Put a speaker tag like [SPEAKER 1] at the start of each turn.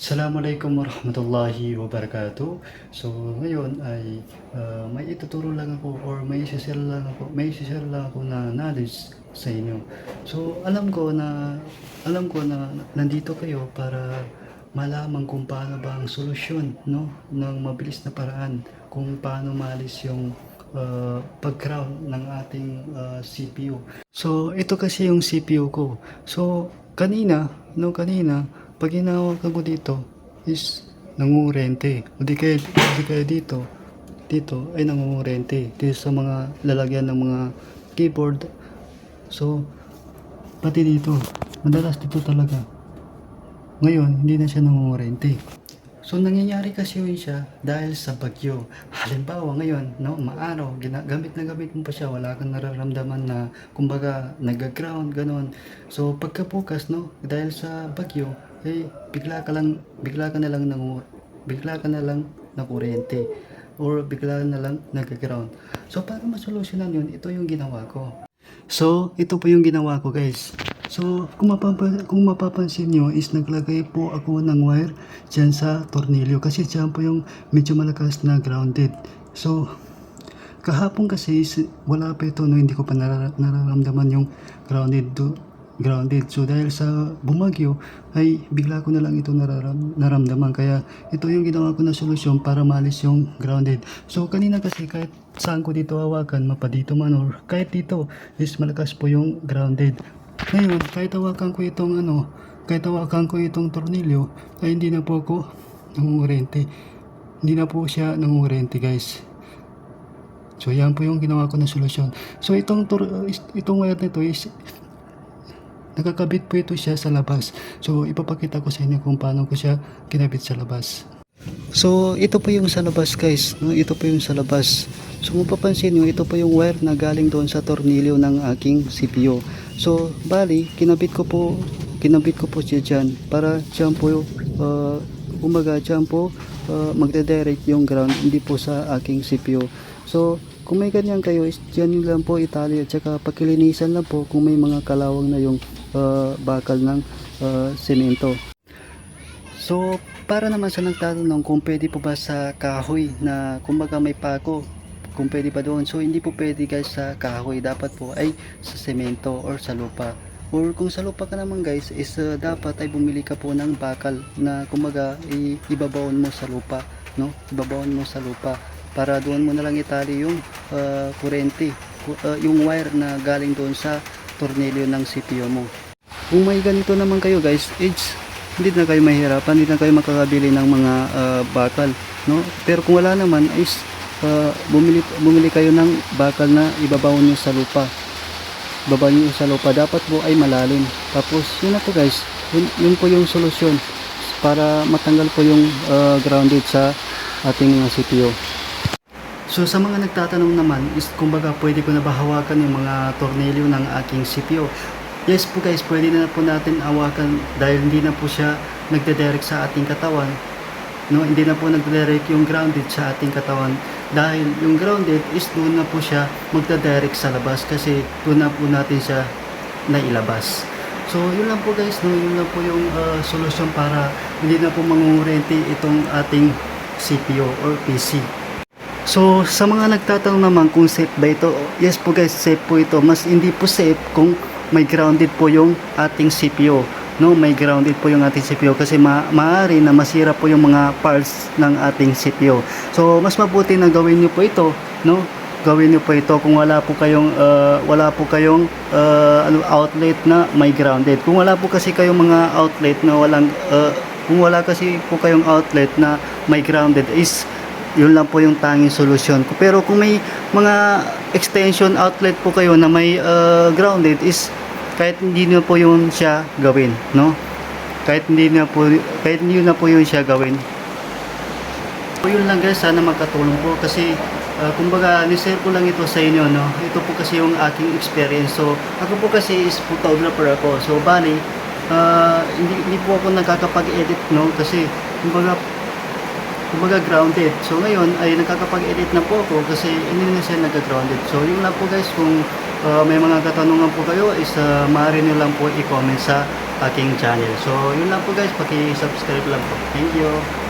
[SPEAKER 1] Assalamualaikum warahmatullahi wabarakatuh. So, ngayon ay may ituturo lang ako or may share lang ako na knowledge sa inyo. So, alam ko na nandito kayo para malaman kung paano ba ang solusyon, no, ng mabilis na paraan kung paano malis yung background ng ating CPU. So, ito kasi yung CPU ko. So, kanina, pag hinawak ko dito is nangungurente. O di kaya dito ay nangungurente. Dito sa mga lalagyan ng mga keyboard. So, pati dito, madalas dito talaga. Ngayon, hindi na siya nangungurente. So, nangyayari kasi yun siya dahil sa bagyo. Halimbawa ngayon, no, maaraw, gamit na gamit mo pa siya, wala kang nararamdaman na, kumbaga, nag-ground, ganon. So, pagkabukas, no, dahil sa bagyo, eh, bigla ka na lang nakuryente or bigla na lang nag-ground. So, para masolusyonan yun, ito yung ginawa ko. So, ito po yung ginawa ko, guys. So, kung mapapansin nyo is naglagay po ako ng wire dyan sa tornilyo kasi dyan po yung medyo malakas na grounded. So, kahapon kasi wala pa ito, no, hindi ko pa nararamdaman yung grounded. So, dahil sa bumagyo ay bigla ko na lang ito naramdaman. Kaya ito yung ginawa ko na solusyon para malis yung grounded. So, kanina kasi kahit saan ko dito hawakan, mapa dito man or kahit dito is malakas po yung grounded. Ngayon, kahit hawakan ko itong tornilyo ay hindi na po ako nangungurente. Hindi na po siya nangungurente, guys. So, yan po yung ginawa ko na solusyon. So, itong wire nito is nakakabit po ito siya sa labas. So, ipapakita ko sa inyo kung paano ko siya kinabit sa labas. So, ito po yung sa labas, guys. No? Ito po yung sa labas. So, kung papansin nyo, ito po yung wire na galing doon sa tornilyo ng aking CPU. So, bali, kinabit ko po siya dyan para dyan po, magde-direct yung ground, hindi po sa aking CPU. So, kung may ganyan kayo, is dyan lang po itali at saka pakilinisan lang po kung may mga kalawang na yung bakal ng semento. So, para naman sa nagtatanong kung pwede po ba sa kahoy na kumbaga may pako, kung pwede pa doon. So, hindi po pwede, guys, sa kahoy. Dapat po ay sa semento or sa lupa. Or kung sa lupa ka naman, guys, is dapat ay bumili ka po ng bakal na kumbaga ibabawon mo sa lupa, no? Ibabawon mo sa lupa para doon mo na lang itali yung kurente, yung wire na galing doon sa tornilyo ng CPU mo. Kung may ganito naman kayo, guys, hindi na kayo mahirapan, hindi na kayo makakabili ng mga bakal, no? Pero kung wala naman is bumili kayo ng bakal na ibabawon nyo sa lupa. Ibabawon nyo sa lupa, dapat po ay malalim. Tapos yun na po, guys, yun po yung solusyon para matanggal po yung grounded sa ating mga CPU. So, sa mga nagtatanong naman is kumbaga pwede ko na ba hawakan yung mga tornilyo ng aking CPU? Yes po, guys, pwede na po natin hawakan dahil hindi na po siya nagde-direct sa ating katawan, no? Hindi na po nagde-direct yung grounded sa ating katawan dahil yung grounded is doon na po siya magde-direct sa labas kasi doon na po natin siya nailabas. So, yun lang po, guys, no? Yun lang po yung solusyon para hindi na po mangungurente itong ating CPU or PC. So, sa mga nagtatanong naman kung safe ba ito, yes po, guys, safe po ito. Mas hindi po safe kung may grounded po yung ating CPU, no? May grounded po yung ating CPU kasi maaari na masira po yung mga parts ng ating CPU. So, mas mabuti na gawin niyo po ito, no? Gawin niyo po ito kung wala po kayong outlet na may grounded. Kung wala po kasi kayong mga outlet na kung wala kasi po kayong outlet na may grounded, is yun lang po yung tanging solusyon. Pero kung may mga extension outlet po kayo na may grounded, is kahit hindi na po yun siya gawin, no? Kahit hindi na po yun siya gawin. So, yun lang, guys, sana makatulong po kasi kumbaga ni-share ko lang ito sa inyo, no? Ito po kasi yung aking experience. So, ako po kasi is photographer ako. So, bali, hindi po ako nakakapag-edit, no? Kasi kumbaga grounded. So ngayon ay nakakapag-edit na po ako kasi hindi na siya nag-grounded. So yun lang po, guys, kung may mga katanungan po kayo is maaari nyo lang po i-comment sa aking channel. So, yun lang po guys, paki-subscribe lang po. Thank you.